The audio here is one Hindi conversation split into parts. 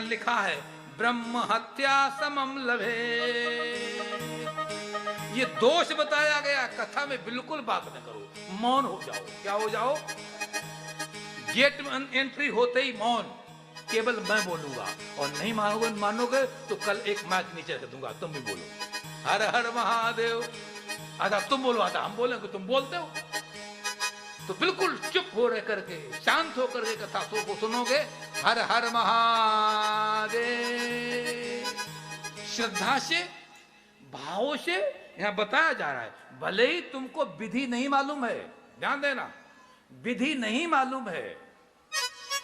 लिखा है ब्रह्म हत्या समम लभे। ये दोष बताया गया, कथा में बिल्कुल बात न करो, मौन हो जाओ। क्या हो जाओ? गेट में एंट्री होते ही मौन, केवल मैं बोलूंगा, और नहीं मानोगे तो कल एक माइक नीचे रख दूंगा, तुम भी बोलो हर हर महादेव। आधा तुम बोलो, आधा हम बोलेंगे, तुम बोलते हो तो बिल्कुल चुप हो रह करके, शांत होकर के कथा को सुनोगे। हर हर महादेव, श्रद्धा से, भाव से यहां बताया जा रहा है। भले ही तुमको विधि नहीं मालूम है, ध्यान देना, विधि नहीं मालूम है,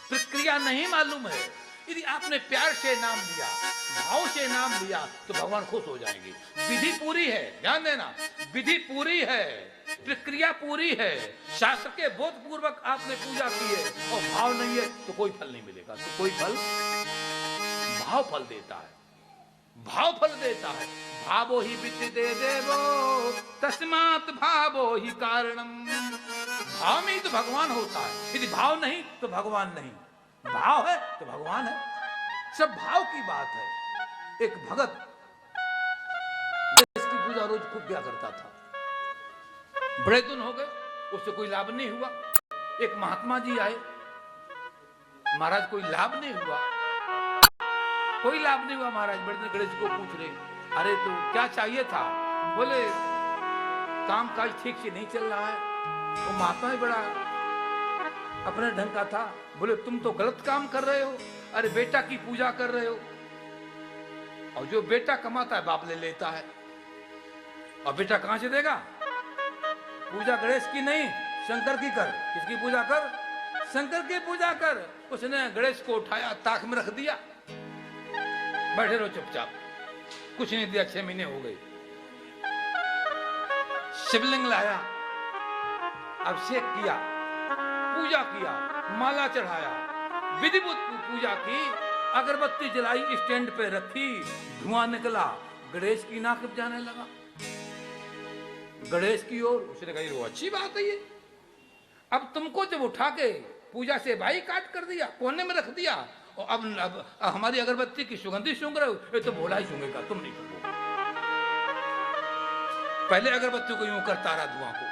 प्रक्रिया नहीं मालूम है, यदि आपने प्यार से नाम लिया, भाव से नाम लिया, तो भगवान खुश हो जाएंगे। विधि पूरी है, ध्यान देना, विधि पूरी है, प्रक्रिया पूरी है, शास्त्र के बोध पूर्वक आपने पूजा की है, और भाव नहीं है तो कोई फल नहीं मिलेगा। तो कोई फल, भाव फल देता है, भाव फल देता है। भावो ही वित्त दे देवो तस्मात् भावो ही कारणम। भाव में ही तो भगवान होता है, यदि भाव नहीं तो भगवान नहीं, भाव है तो भगवान है। सब भाव की बात है। एक भगत इसकी पूजा रोज खूब किया करता था, बड़े दिन हो गए, उससे कोई लाभ नहीं हुआ। एक महात्मा जी आए, महाराज कोई लाभ नहीं हुआ, कोई लाभ नहीं हुआ महाराज। बड़े दिन गणेश को पूछ रहे, अरे तो क्या चाहिए था? बोले काम काज ठीक से नहीं चल रहा है। वो महात्मा ही बड़ा अपने ढंग का था, बोले तुम तो गलत काम कर रहे हो, अरे बेटा की पूजा कर रहे हो, और जो बेटा कमाता है बाप ले लेता है, और बेटा कहां से देगा? पूजा गणेश की नहीं, शंकर की कर। किसकी पूजा कर? शंकर की पूजा कर। उसने गणेश को उठाया, ताक में रख दिया, बैठे रहो चुपचाप, कुछ नहीं दिया। 6 महीने हो गए, शिवलिंग लाया, अभिषेक किया, पूजा किया, माला चढ़ाया, विधिवत पूजा की, अगरबत्ती जलाई, स्टैंड पे रखी, धुआं निकला, गणेश की नाक जाने लगा, गणेश की ओर। उसने कही वो अच्छी बात है ये। अब तुमको जब उठा के पूजा से भाई काट कर दिया, कोने में रख दिया, और अब हमारी अगरबत्ती की सुगंधी सूंघ रहे हो, ये तो भोला ही सूंघेगा, तुम नहीं सूंघोगे। पहले अगरबत्ती को यूं करता रहा धुआं को,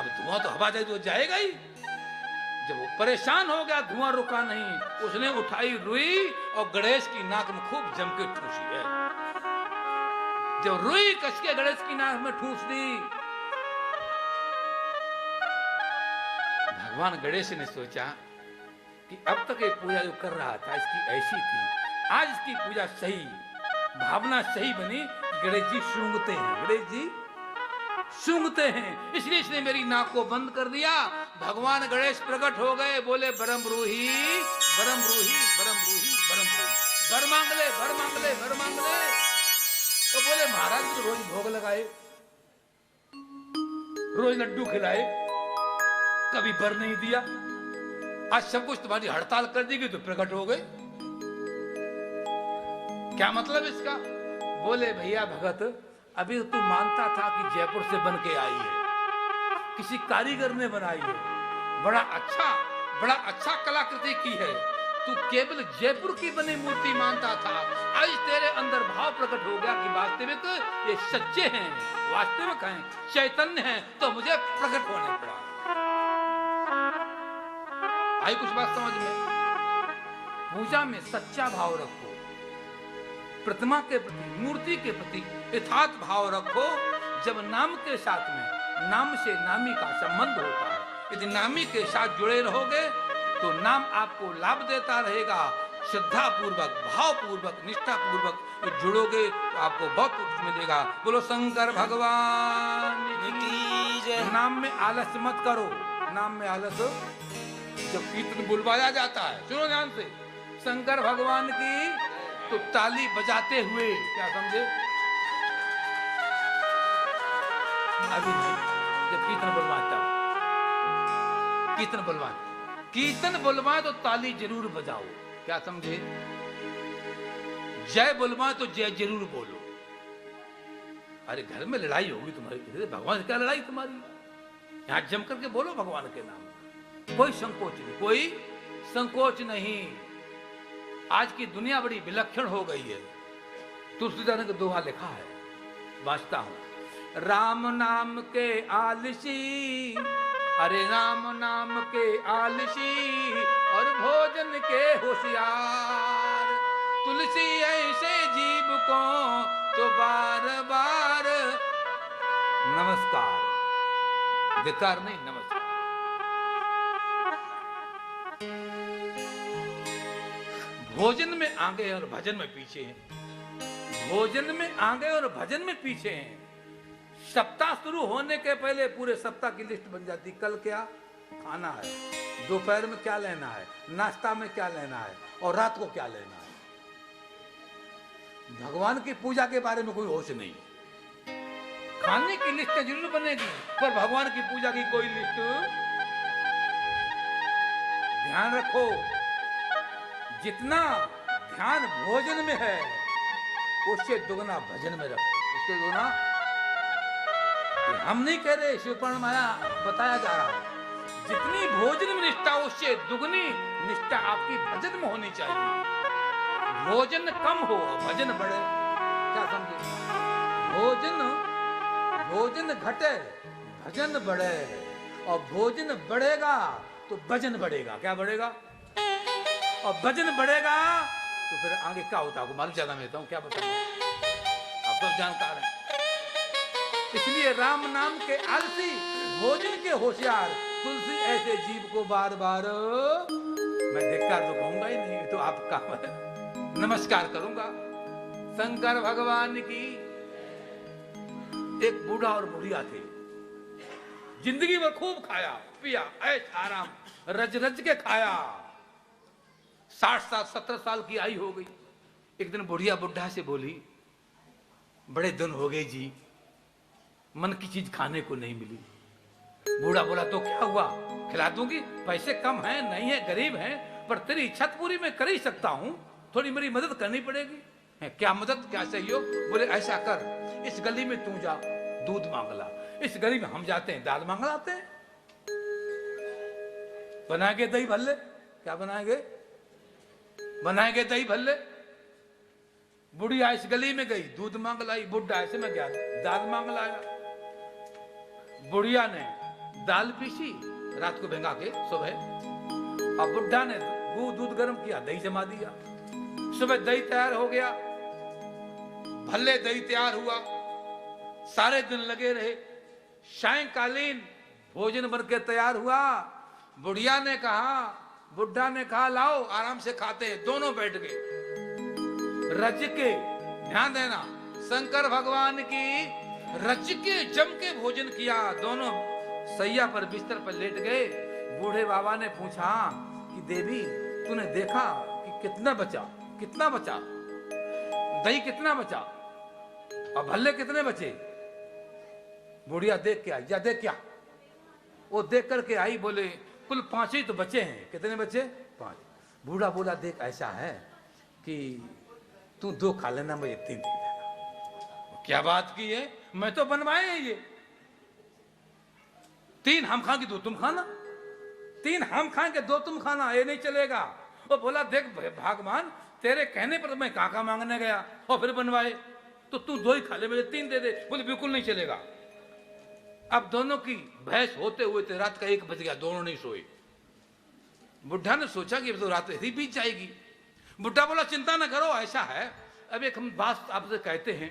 अब धुआं तो हवा जाए तो जाएगा ही। जब वो परेशान हो गया, धुआं रुका नहीं, उसने उठाई रुई और गणेश की नाक में खूब जम के ठूसी है। जब रुई कस के गणेश की नाक में ठूस दी, भगवान गणेश ने सोचा कि अब तक ये पूजा जो कर रहा था इसकी ऐसी थी, आज इसकी पूजा सही, भावना सही बनी। गणेश जी सूंघते हैं, गणेश जी सूंघते हैं, इसलिए इसने मेरी नाक को बंद कर दिया। भगवान गणेश प्रकट हो गए, बोले बरम रूही, बरम रूही, बरम रूही, बरम रूही, बर मांग ले, बर मांग ले, बर मांग ले। तो बोले महाराज तो रोज भोग लगाए, रोज लड्डू खिलाए, कभी बर नहीं दिया, आज सब कुछ तुम्हारी हड़ताल कर देगी तो प्रकट हो गए, क्या मतलब इसका? बोले भैया भगत, अभी तू मानता था कि जयपुर से बन के आई है, किसी कारीगर ने बनाई है, बड़ा अच्छा कलाकृति की है, तू केवल जयपुर की बनी मूर्ति मानता था। आज तेरे अंदर भाव प्रकट हो गया कि वास्तविक ये सच्चे हैं, वास्तविक हैं, चैतन्य हैं, तो मुझे प्रकट होने पड़ा। आई कुछ बात समझ में? पूजा में सच्चा भाव रखो, प्रतिमा के प्रति, मूर्ति के प्रति यथार्थ भाव रखो। जब नाम के साथ में, नाम से नामी का संबंध होता है, यदि नामी के साथ जुड़े रहोगे तो नाम आपको लाभ देता रहेगा। श्रद्धा पूर्वक, भाव पूर्वक, निष्ठा पूर्वक जुड़ोगे तो आपको बहुत कुछ मिलेगा। बोलो शंकर भगवान की जय। नाम में आलस मत करो, नाम में आलस, जब कीर्तन बुलवाया जाता है, सुनो ध्यान से, शंकर भगवान की, तो ताली बजाते हुए, क्या समझे? अभी नहीं, जब कीर्तन बुलवाता है, कीर्तन बुलवाए तो ताली जरूर बजाओ, क्या समझे? जय बुलवाए तो जय जरूर बोलो। अरे घर में लड़ाई होगी तुम्हारी, भगवान से क्या लड़ाई तुम्हारी? यहां जम करके बोलो भगवान के नाम, कोई संकोच नहीं, कोई संकोच नहीं। आज की दुनिया बड़ी विलक्षण हो गई है। तुलसीदास ने दोहा लिखा है, वाचता हूं। राम नाम के आलसी, अरे राम नाम के आलसी और भोजन के होशियार, तुलसी ऐसे जीव को तो बार बार नमस्कार, धिक्कार नहीं, नमस्कार। भोजन में आगे और भजन में पीछे हैं, भोजन में आगे और भजन में पीछे हैं। सप्ताह शुरू होने के पहले पूरे सप्ताह की लिस्ट बन जाती, कल क्या खाना है, दोपहर में क्या लेना है, नाश्ता में क्या लेना है और रात को क्या लेना है। भगवान की पूजा के बारे में कोई होश नहीं। खाने की लिस्ट जरूर बनेगी पर भगवान की पूजा की कोई लिस्ट। ध्यान रखो, जितना ध्यान भोजन में है उससे दुगना भजन में रखो, उससे दुगना। हम नहीं कह रहे, शिवपुराण माया बताया जा रहा है, जितनी भोजन में निष्ठा उससे दुगनी निष्ठा आपकी भजन में होनी चाहिए। भोजन कम हो भजन बढ़े, क्या समझे? भोजन घटे भजन बढ़े, और भोजन बढ़ेगा तो भजन बढ़ेगा। क्या बढ़ेगा? और भजन बढ़ेगा तो फिर आगे क्या होता है मालूम, ज्यादा मैं देता हूं, क्या बताऊं, आप सब जानकार हैं। इसलिए राम नाम के आलसी, भोजन के होशियार, तुलसी ऐसे जीव को बार बार, मैं धिक्कार तो कहूंगा ही नहीं, तो आपका नमस्कार करूंगा। शंकर भगवान की। एक बूढ़ा और बुढ़िया थे, जिंदगी भर खूब खाया पिया, ऐश आराम रज रज के खाया। 60 साल 70 साल की आयु हो गई। एक दिन बुढ़िया बुढ़ा से बोली, बड़े दिन हो गए जी, मन की चीज खाने को नहीं मिली। बूढ़ा बोला, तो क्या हुआ, खिला दूंगी, पैसे कम हैं, नहीं है, गरीब हैं, पर तेरी इच्छा पूरी मैं कर ही सकता हूं, थोड़ी मेरी मदद करनी पड़ेगी। क्या मदद, क्या सहयोग? बोले ऐसा कर, इस गली में तू जा दूध मांग ला, इस गली में हम जाते हैं दाल मांग लाते हैं, बनाएंगे दही भल्ले। क्या बनाएंगे? बनाएंगे दही भल्ले। बुढ़िया इस गली में गई, दूध मांग लाई, बुढ़ा ऐसे में गया, दाल मांग लाया। बुढ़िया ने दाल पीसी रात को भिंगा के सुबह, और बुढ़ा ने दूध गर्म किया, दही जमा दिया। सुबह दही तैयार हो गया, भल्ले दही तैयार हुआ, सारे दिन लगे रहे। सायंकालीन भोजन बन के तैयार हुआ। बुढ़िया ने कहा, बुढ़ा ने कहा, लाओ आराम से खाते हैं। दोनों बैठ गए रज के, ध्यान देना, शंकर भगवान की रज के जम के भोजन किया। दोनों सैया पर बिस्तर पर लेट गए। बूढ़े बाबा ने पूछा कि देवी तूने देखा कि कितना बचा, कितना बचा, दही कितना बचा और भल्ले कितने बचे? बुढ़िया देख के आई, जा देख क्या? वो देख करके आई, बोले कुल 5 ही तो बचे हैं। कितने बचे? 5। बूढ़ा बोला, देख ऐसा है कि तू 2 खा लेना, मुझे 3 दे देना। क्या बात की है, मैं तो बनवाए हैं ये। 3 हम खाएंगे, 2 तुम खाना। 3 हम खाएंगे, 2 तुम खाना, ये नहीं चलेगा। वो बोला, देख भगवान तेरे कहने पर मैं काका मांगने गया और फिर बनवाए, तो तू 2 ही खा ले, मुझे 3 दे दे। बोले बिल्कुल नहीं चलेगा। अब दोनों की बहस होते हुए थे, रात का 1 बज गया, दोनों नहीं सोए। बुढ़ा ने सोचा कि तो रात ऐसी बीत जाएगी। बुढ़ा बोला, चिंता ना करो, ऐसा है, अब एक हम बात आपसे कहते हैं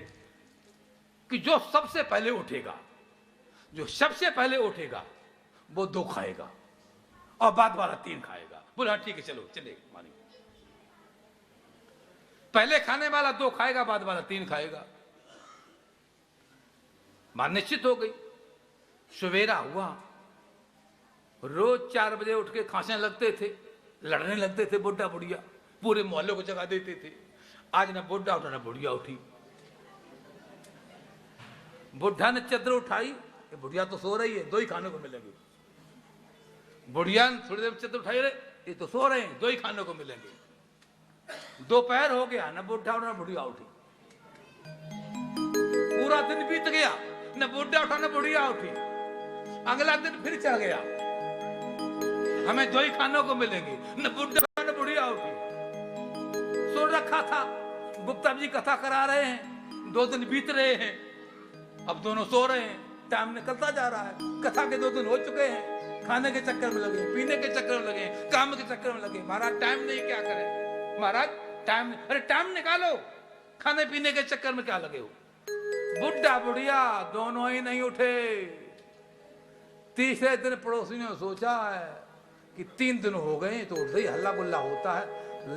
कि जो सबसे पहले उठेगा, जो सबसे पहले उठेगा वो 2 खाएगा और बाद वाला 3 खाएगा। बोला ठीक है, चलो चलेगा, मानिए। पहले खाने वाला 2 खाएगा, बाद वाला 3 खाएगा। बात निश्चित हो गई। सवेरा हुआ, रोज 4 बजे उठ के खांसने लगते थे, लड़ने लगते थे बुढ़ा बुढ़िया, पूरे मोहल्ले को जगा देते थे। आज ना बुढ़ा उठा ना बुढ़िया उठी। बुढ़ा ने चादर उठाई, बुढ़िया तो सो रही है, 2 ही खाने को मिलेंगे। बुढ़िया ने थोड़ी देर चादर उठाई, रे ये तो सो रहे हैं, 2 ही खाने को मिलेंगे। दोपहर हो गया, ना बुढ़ा उठा ना बुढ़िया उठी। पूरा दिन बीत गया, न बुढ़ा उठा न बुढ़िया उठी। अगला दिन फिर चढ़ गया, हमें 2 ही खानों को मिलेंगे, न बुढ़ा न बुढ़िया उठी। तोड़ रखा था। गुप्ता जी कथा करा रहे हैं, 2 दिन बीत रहे हैं, अब दोनों सो रहे हैं, टाइम निकलता जा रहा है। कथा के 2 दिन हो चुके हैं, खाने के चक्कर में लगे, पीने के चक्कर में लगे, काम के चक्कर में लगे। महाराज टाइम नहीं, क्या करें महाराज, टाइम, अरे टाइम निकालो, खाने पीने के चक्कर में क्या लगे हो। बुढ़ा बुढ़िया दोनों ही नहीं उठे। तीसरे दिन पड़ोसी ने सोचा है कि 3 दिन हो गए तो उठते ही हल्ला गुल्ला होता है,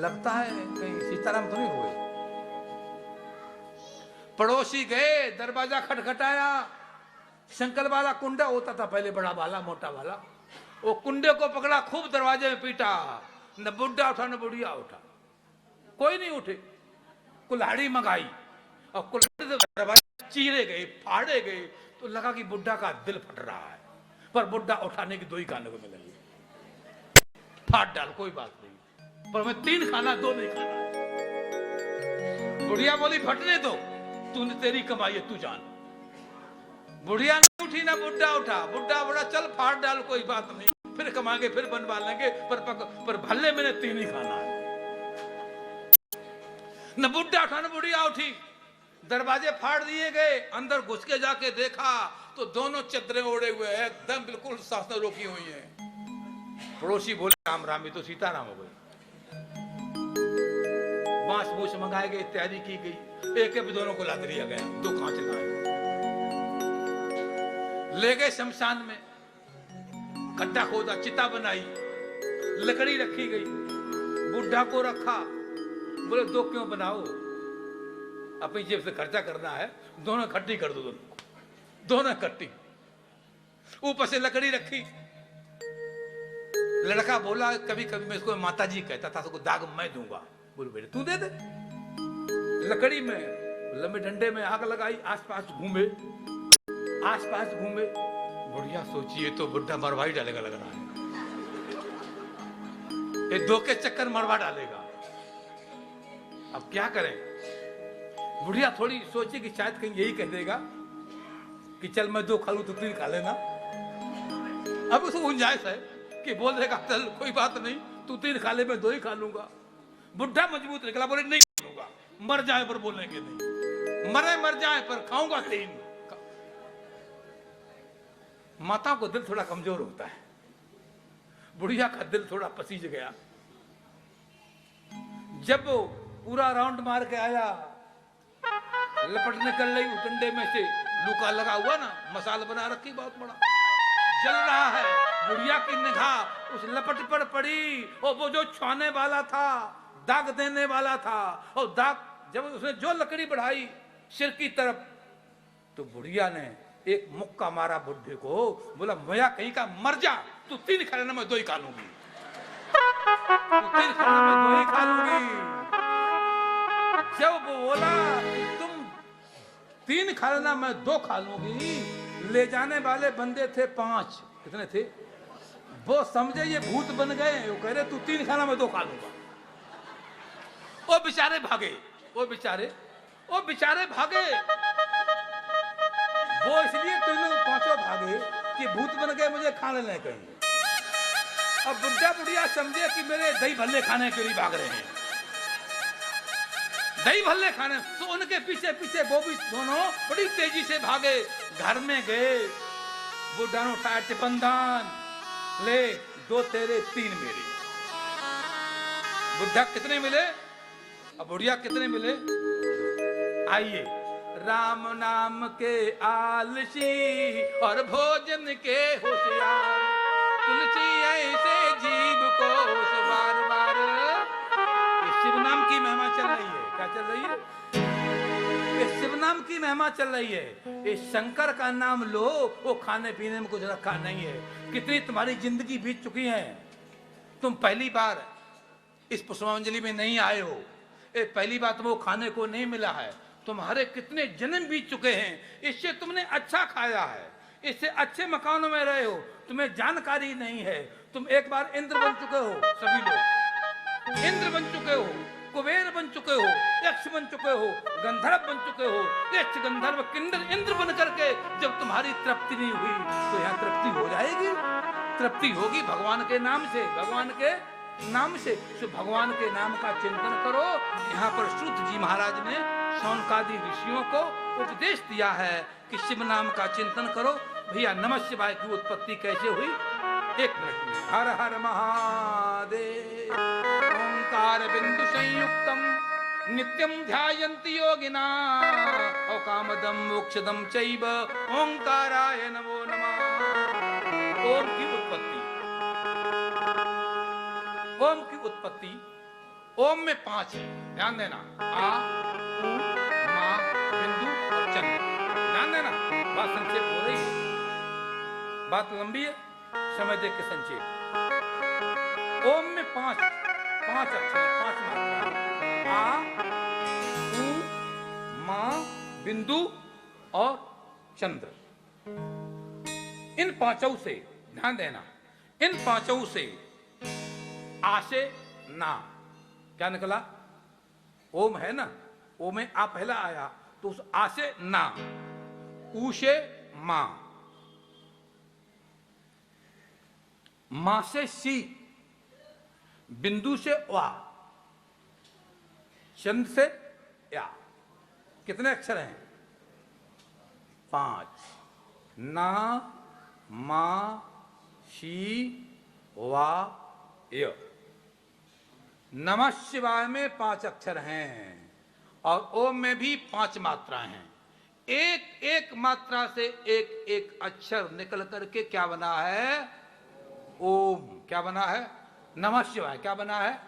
लगता है कहीं सीताराम तो नहीं हो गए। पड़ोसी गए, दरवाजा खटखटाया, शंकर वाला कुंडा होता था पहले, बड़ा वाला मोटा वाला, वो कुंडे को पकड़ा, खूब दरवाजे में पीटा, न बुढ़ा उठा न बुढ़िया उठा, कोई नहीं उठे। कुल्हाड़ी मंगाई और कुल्हाड़ी से दरवाजे चीरे गए, फाड़े गए, तो लगा कि बुढ़ा का दिल फट रहा है, पर बुढ़ा उठाने की 2 ही खाने को मिलेंगे। फाड़ डाल, कोई बात नहीं, पर मैं 3 खाना 2 नहीं खाना। बुढ़िया बोली फटने दो, तूने तेरी कमाई है, तू जान। बुढ़िया नहीं उठी ना बुढ़ा उठा। बुढ़ा बड़ा चल फाड़ डाल, कोई बात नहीं, फिर कमाएंगे, फिर बनवा लेंगे, पर भल्ले मैंने 3 ही खाना है। न बुढ़ा उठा न बुढ़िया उठी, दरवाजे फाड़ दिए गए। अंदर घुस के जाके देखा तो दोनों चद्दरें ओढ़े हुए हैं, एकदम बिल्कुल सांसें रोकी हुई हैं। पड़ोसी बोले राम राम, ये तो सीताराम हो गए। बांस बूस मंगाए गए, तैयारी की गई, एक एक दोनों को लाद लिया गया, 2 कांच लाए, ले गए शमशान में, खड्डा खोदा, चिता बनाई, लकड़ी रखी गई, बुढ़ा को रखा। बोले 2 क्यों बनाओ, अपनी जेब से खर्चा करना है, दोनों इकट्ठी कर दो, दोनों इकट्ठी। ऊपर से लकड़ी रखी। लड़का बोला कभी कभी मैं इसको माता जी कहता था, उसको दाग मैं दूंगा। बोले बेटे तू दे दे। लकड़ी में लंबे डंडे में आग लगाई, आसपास घूमे, आसपास घूमे। बुढ़िया सोचिए तो बुढ़ा मरवा ही डालेगा, लग रहा है ये 2 के चक्कर मरवा डालेगा। अब क्या करें। बुढ़िया थोड़ी सोची कि शायद कहीं यही कह देगा कि चल मैं 2 खा लूं तो 3 खा लेना। अब उसको गुंजाइश है कि बोल देगा चल कोई बात नहीं, तू 3 खा ले, मैं 2 ही खा लूंगा। बुढ़ा मजबूत निकला, बोले नहीं खाऊंगा, मर जाए पर बोलेंगे नहीं, मर जाए पर खाऊंगा 3। माता को दिल थोड़ा कमजोर होता है, बुढ़िया का दिल थोड़ा पसीज गया। जब वो पूरा राउंड मार के आया, लपट निकल रही उस डंडे में से, लूका लगा हुआ ना, मसाला बना रखी बहुत बड़ा, जल रहा है। बुढ़िया की निगाह उस लपट पर पड़ी, और वो जो छाने वाला था, दाग देने वाला था, और दाग जब उसने जो लकड़ी बढ़ाई सिर की तरफ, तो बुढ़िया ने एक मुक्का मारा बुढ़े को, बोला मैं कहीं का मर जा, तू 3 खा लेना, मैं 2 ही खा लूंगी, तू 3 खाना मैं 2 ही खा लूंगी। जब वो बोला कि तुम 3 खा लेना मैं 2 खा लूंगी, ले जाने वाले बंदे थे 5, कितने थे, वो समझे ये भूत बन गए, वो कह रहे तू 3 खाना मैं 2 खा लूंगा। वो बेचारे भागे, वो बेचारे भागे, वो इसलिए तीनों 5 भागे कि भूत बन गए, मुझे खाने नहीं कहेंगे। अब बुढ़ा बुढ़िया समझे कि मेरे दही भल्ले खाने के लिए भाग रहे हैं, दही भल्ले खाने, तो उनके पीछे पीछे वो भी दोनों बड़ी तेजी से भागे। घर में गए, बुढ़ा ने उठाया टिपनदान, ले 2 तेरे 3 मेरे। बुढ़ा कितने मिले, अब बुढ़िया कितने मिले। आइए, राम नाम के आलसी और भोजन के होशियार, तुलसी ऐसे जीव को बार बार। शिव नाम की महिमा चल रही है, क्या चल रही है, शिव नाम की महिमा चल रही है। इस शंकर का नाम लो, वो खाने पीने में कुछ रखा नहीं है। कितनी तुम्हारी जिंदगी बीत चुकी है, तुम पहली बार इस पुष्पांजलि में नहीं आए हो, पहली बार तुमको खाने को नहीं मिला है। तुम्हारे कितने जन्म बीत चुके हैं, इससे तुमने अच्छा खाया है, इससे अच्छे मकानों में रहे हो, तुम्हें जानकारी नहीं है। तुम एक बार इंद्र बन चुके हो, सभी लोग इंद्र बन चुके हो, कुबेर बन चुके हो, यक्ष बन चुके हो, गंधर्व बन चुके हो। यक्ष गंधर्व किन्नर इंद्र बन करके जब तुम्हारी तृप्ति नहीं हुई, तो यहाँ तृप्ति हो जाएगी। तृप्ति होगी भगवान के नाम से, भगवान के नाम से, सो भगवान के नाम का चिंतन करो। यहाँ पर श्रुत जी महाराज ने शौनकादि ऋषियों को उपदेश दिया है कि शिव नाम का चिंतन करो। भैया नमः शिवाय की उत्पत्ति कैसे हुई, एक मिनट में। हर हर महादेव। ओंकार बिंदु संयुक्तम नित्यम ध्यायन्ति योगिना अकामदम मोक्षदम चैव ओंकाराय नमो नमः। ओम की उत्पत्ति, ओम की उत्पत्ति, ओम में 5 है, ध्यान देना। आ, उ, मा, बिंदु और चंद्र, ध्यान देना। बात संक्षेप हो रही है, बात लंबी है, समय देख के संक्षेप। ओम में 5 अक्षर, 5 मात्रा। आ, उ, मा, बिंदु और चंद्र। इन 5 से, ध्यान देना, इन 5 से आ से ना क्या निकला? ओम है ना, ओ में आ पहला आया, तो उस आ से ना, ऊ से मां, मां से सी, बिंदु से वा, चंद से या। कितने अक्षर हैं? 5। ना, मा, शी, वा, य। नमः शिवाय में 5 अक्षर हैं और ओम में भी 5 मात्राएं हैं। एक एक मात्रा से एक एक अक्षर निकल करके क्या बना है? ओम। क्या बना है? नमः शिवाय। क्या बना है?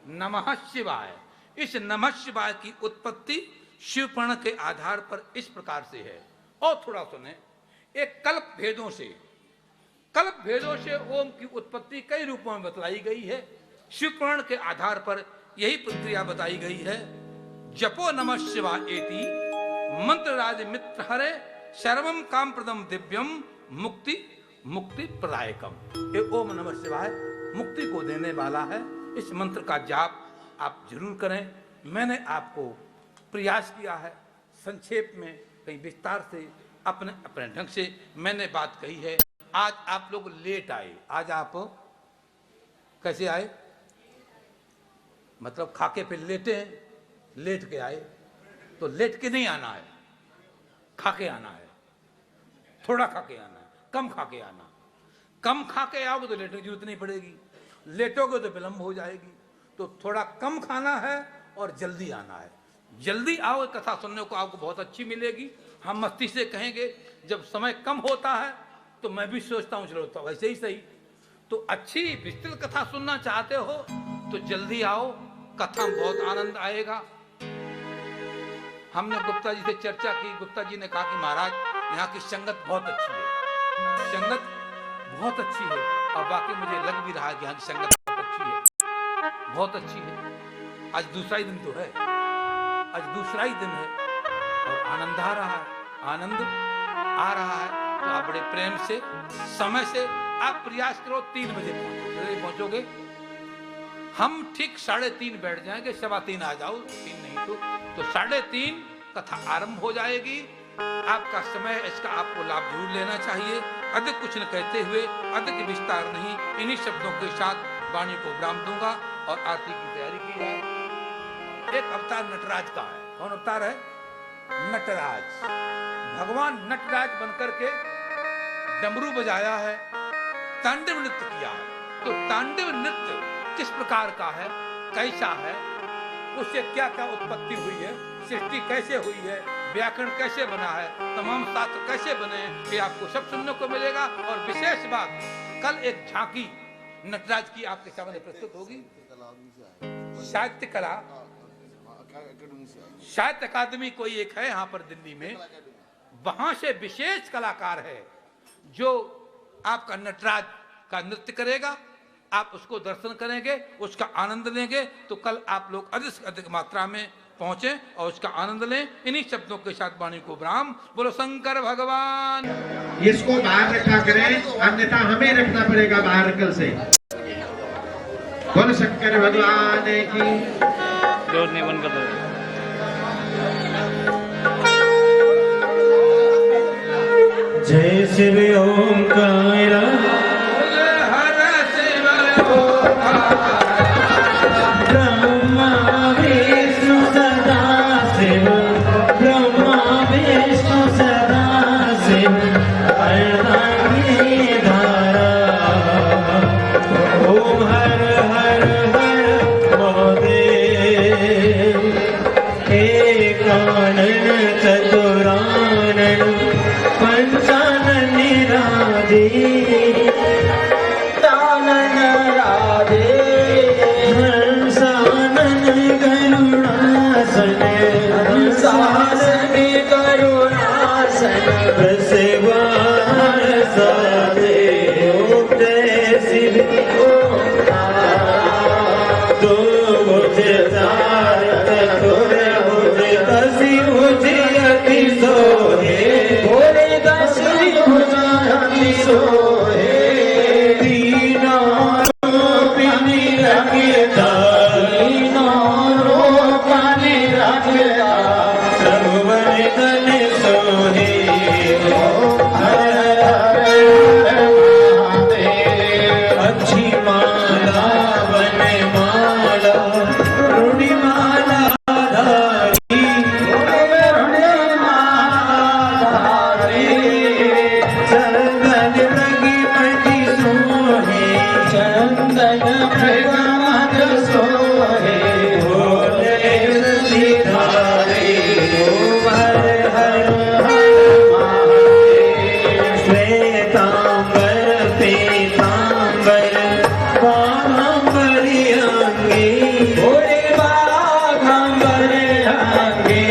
नमः शिवाय। इस नमः शिवाय की उत्पत्ति शिवपुराण के आधार पर इस प्रकार से है। और थोड़ा सुने, एक कल्प भेदों से ओम की उत्पत्ति कई रूपों में बतलाई गई है। शिवपुराण के आधार पर यही प्रक्रिया बताई गई है। जपो नमः शिवाय एति मंत्रराज मित्र हरे सर्वम काम प्रदम दिव्यम मुक्ति मुक्ति प्रदायकम। ये ओम नमः शिवाय मुक्ति को देने वाला है। इस मंत्र का जाप आप जरूर करें। मैंने आपको प्रयास किया है संक्षेप में, कहीं विस्तार से, अपने अपने ढंग से मैंने बात कही है। आज आप लोग लेट आए। आज आप कैसे आए? मतलब खाके पे लेटे हैं, लेट के आए। तो लेट के नहीं आना है, खाके आना है। थोड़ा खाके आना है, कम खाके आना। कम खाके आओगे तो लेटने की जरूरत नहीं पड़ेगी, लेटोगे तो विलंब हो जाएगी। तो थोड़ा कम खाना है और जल्दी आना है। जल्दी आओ, कथा सुनने को आपको बहुत अच्छी मिलेगी। हम मस्ती से कहेंगे, जब समय कम होता है तो मैं भी सोचता हूँ चलो तो वैसे ही सही। तो अच्छी विस्तृत कथा सुनना चाहते हो तो जल्दी आओ, कथा में बहुत आनंद आएगा। हमने गुप्ता जी से चर्चा की। गुप्ता जी ने कहा कि महाराज यहाँ की संगत बहुत अच्छी है, संगत बहुत अच्छी है। और बाकी मुझे लग भी रहा है कि यहाँ की संगत बहुत अच्छी है, बहुत अच्छी है। आज दूसरा ही दिन तो है, आज दूसरा ही दिन है और आनंद आ रहा है, आनंद आ रहा है। तो आप बड़े प्रेम से, समय से आप प्रयास करो 3 बजे पहुंचोगे। हम ठीक 3:30 बैठ जाएंगे, 3:15 आ जाओ, 3 नहीं तो 3:30 कथा आरंभ हो जाएगी। आपका समय, इसका आपको लाभ जरूर लेना चाहिए। अधिक कुछ न कहते हुए, अधिक विस्तार नहीं, इन्हीं शब्दों के साथ वाणी को विराम दूंगा और आरती की तैयारी की जाए। एक अवतार नटराज का है। कौन अवतार है? नटराज। भगवान नटराज बनकर के डमरू बजाया है, तांडव नृत्य किया है। तो तांडव नृत्य किस प्रकार का है, कैसा है, उससे क्या क्या उत्पत्ति हुई है, सृष्टि कैसे हुई है, व्याकरण कैसे बना है, तमाम शास्त्र कैसे बने हैं, ये आपको सब सुनने को मिलेगा। और विशेष बात, कल एक झांकी नटराज की आपके सामने प्रस्तुत होगी। साहित्य कला साहित्य अकादमी कोई एक है यहाँ पर दिल्ली में, वहां से विशेष कलाकार है जो आपका नटराज का नृत्य करेगा। आप उसको दर्शन करेंगे, उसका आनंद लेंगे। तो कल आप लोग अधिक से अधिक मात्रा में पहुंचे और उसका आनंद लें। इन्हीं शब्दों के साथ वाणी को विराम। बोलो शंकर भगवान। इसको बाहर रखा करें, अन्यथा हमें रखना पड़ेगा बाहर कल से। बोलो शंकर भगवान की। डोर नहीं बंद कर दो। जय शिव ओंकार, हर शिव ओंकार। सोहे दीना रूपिणी रखता दीना रूपणी रखता सर्वन तन सोहे हर हर महादेव अच्छी माला वन माला रुणी माला धारी चंदन मृगी मृगी सोहे चंदन मृग सोहे भोले सिधारे हर हर श्वेतांबर पीतांबर बाघंबरी अंगे भोले बाघंबरी अंगे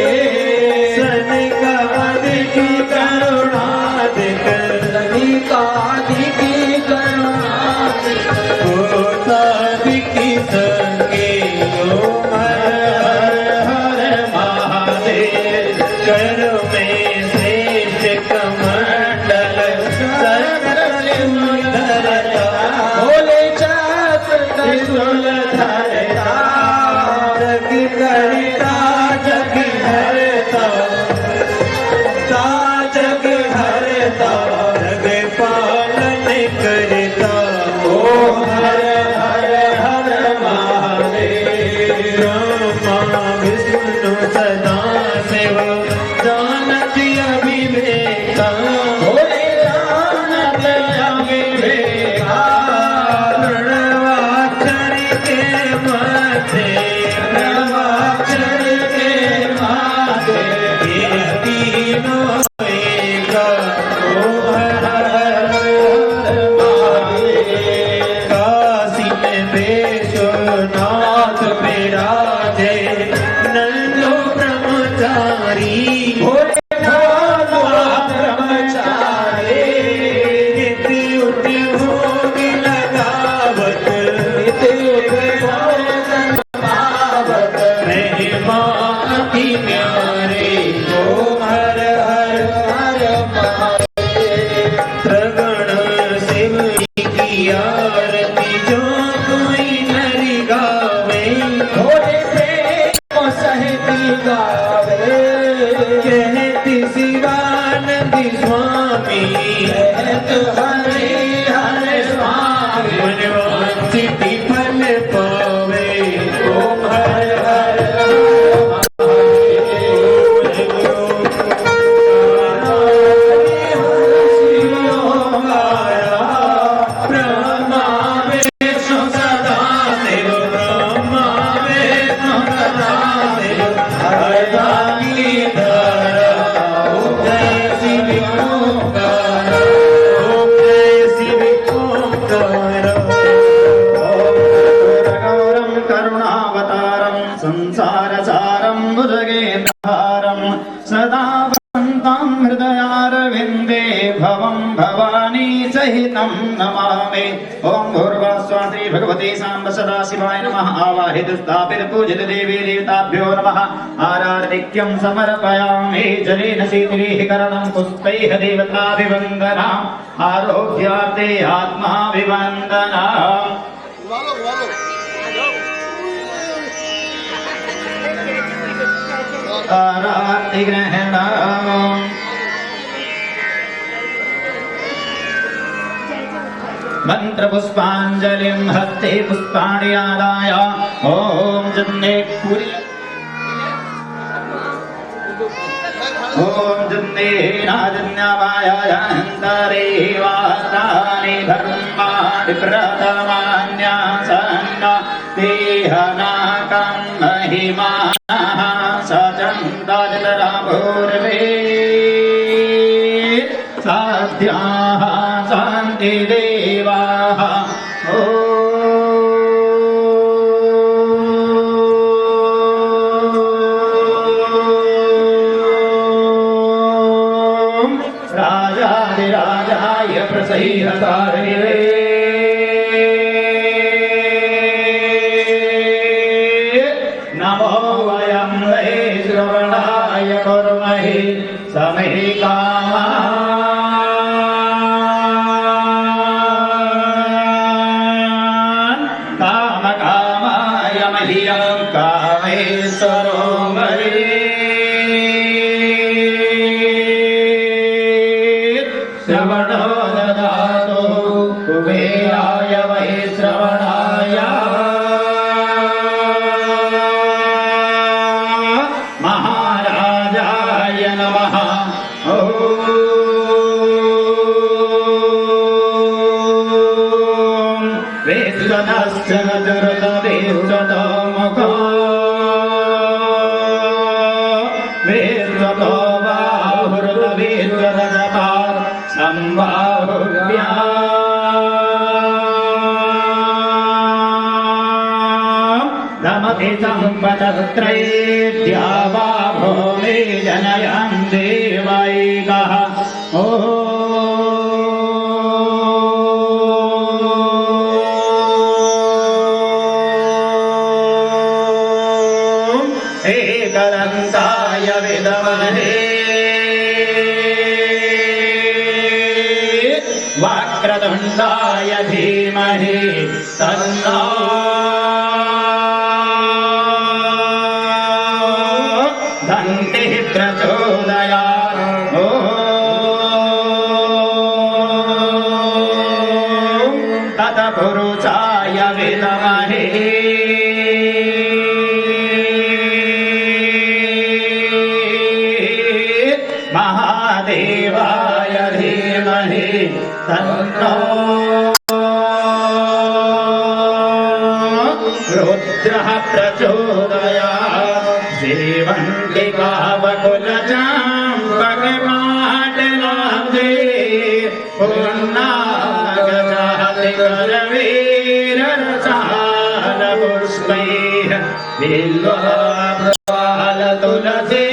सनिकादिकी करुणादिक सनिकादिकी करुणादिक भूतादिकी संगे ओम हर हर महादेव करो में श्रेष्ठ कमंडल सकल सुंदरता भोले चक्र सुलधरता जग करता जग हरता जग हरता जग पालन करता ओम हर हर हर महादेव ब्रह्मा विष्णु सदा शिव जानती अविवेका भोले जानती अविवेका प्रणवाक्षर के माथे प्रणवाक्षर के माथे ये तीनों एका ओम हर हर महादेव काशी में विश्वनाथ विराजे नंदो ब्रह्मचारी भोलेनाथ ब्रह्मचारी नित्य उठि भोग लगावत नित्य उठि भोग लगावत महिमा अति न्यारे ओम हर हर हर महादेव प्रगण शिव की आरती जो कोई नरि गावे भोले प्रेम सहित गावे कहती शिवानंद स्वामी कहत हरे हरे स्वामी मनवांछित फल पावे ओम हर हर ब्रह्मा विष्णु सदा शिव ब्रह्मा विष्णु सदा शिव हरदानी धरा ओम जय शिव ओंकार ओम जय शिव ओंकार गौरम करुणावतारम संसारसारम भुजगेन्द्रहारम सदा वसन्तं हृदयारविन्दे भवं भवानी सहितं नमामि ओम भूर्भुवस्सुः श्री भगवते साम्ब सदाशिवाय नमः आवाहित स्थापित पूजित देवी देवताभ्यो नमः आराधिक्यं समर्पयामि जलेन शीतलीः करणं पुष्पैः देवताभिवन्दनाम् आरोग्यार्थे आत्माभिवन्दनाम् आरातिग्रहणम् मंत्रपुष्पाञ्जलिं हस्ते पुष्पाणि आदाय ओम जन्ने पुरी ओम जन्ने नाजन्यवायान्तरे वास्तानि धर्माणि प्रथमान्यासन्न देहनाकं महिमानः सचन्दाजतरापूर्वे साध्याः शान्तिदेवाः राजाधिराजाय प्रसह्यतारिणे नमो वयं वै श्रवणाय कुर्महे समे कामाः नक्षत्रैद्या वा भूमि जनयन् देवैकः एकदन्ताय विद्महे वक्रतुण्डाय धीमहि तन्नो दन्तिः प्रचोदयात् तत्पुरुषाय विद्महे महादेवाय धीमहि तन्नो रुद्रः प्रचोदयात् सेवन्तिकावकुलचाम्बकपाटलाब्धे पूर्णागजातिकरवीररसालपुष्पैः बिल्वप्रवालतुलसी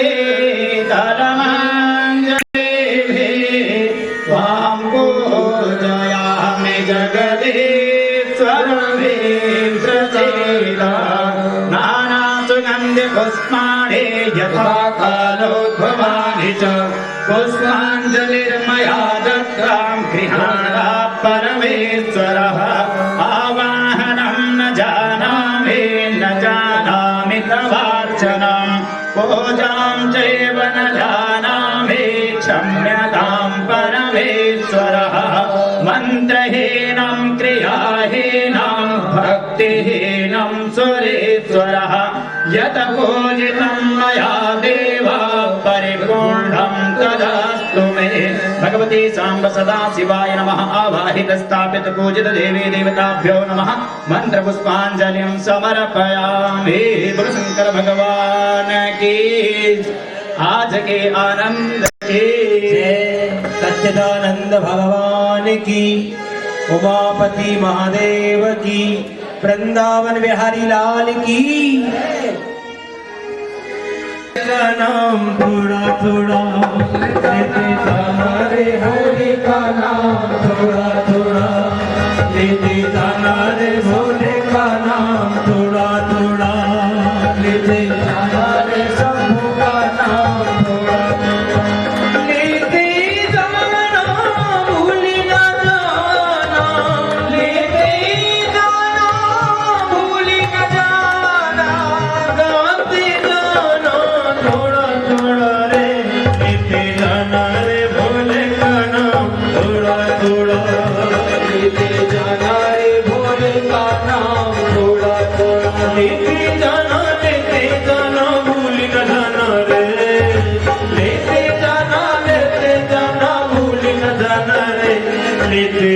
त्वां पूजयामि जगदीश्वरवीन्द्रचेता नानासुगन्धिपुष्पाणि यथा कालोद्भवानि च पुष्पाञ्जलिर्मया दत्तां गृहाणा परमेश्वरः आवाहनं न जानामि तवार्चनं पूजां चैव न जानामि क्षम्यतां परमेश्वरः मन्त्रहीनं क्रियाहीनं भक्तिहीनं सुरेश्वरः यत पूजितं मया देव परिपूर्णं तदस्तु मे भगवती साम्ब सदा शिवाय नमः आवाहित स्थापित पूजित देवी देवताभ्यो नमः मंत्र पुष्पांजलिं समर्पयामि गुरु शंकर भगवान की आज के आनंद की सच्चिदानंद भगवान की उमापति महादेव की वृंदावन बिहारी लाल की का नाम थोड़ा थोड़ा लेते जाना रे होली का नाम थोड़ा थोड़ा लेते जाना रे भोले का नाम थोड़ा थोड़ा लेते जाना रे शंभू का नाम थोड़ा थोड़ा लेते जाना भूली ना जाना लेते जाना भूली ना जाना गाते जाना थोड़ा थोड़ा रे लेते जाना रे भोले का नाम थोड़ा थोड़ा लेते जाना रे भोले का नाम थोड़ा थोड़ा लेते जाना भूल न जाना रे लेते जाना भूल न जाना रे लेते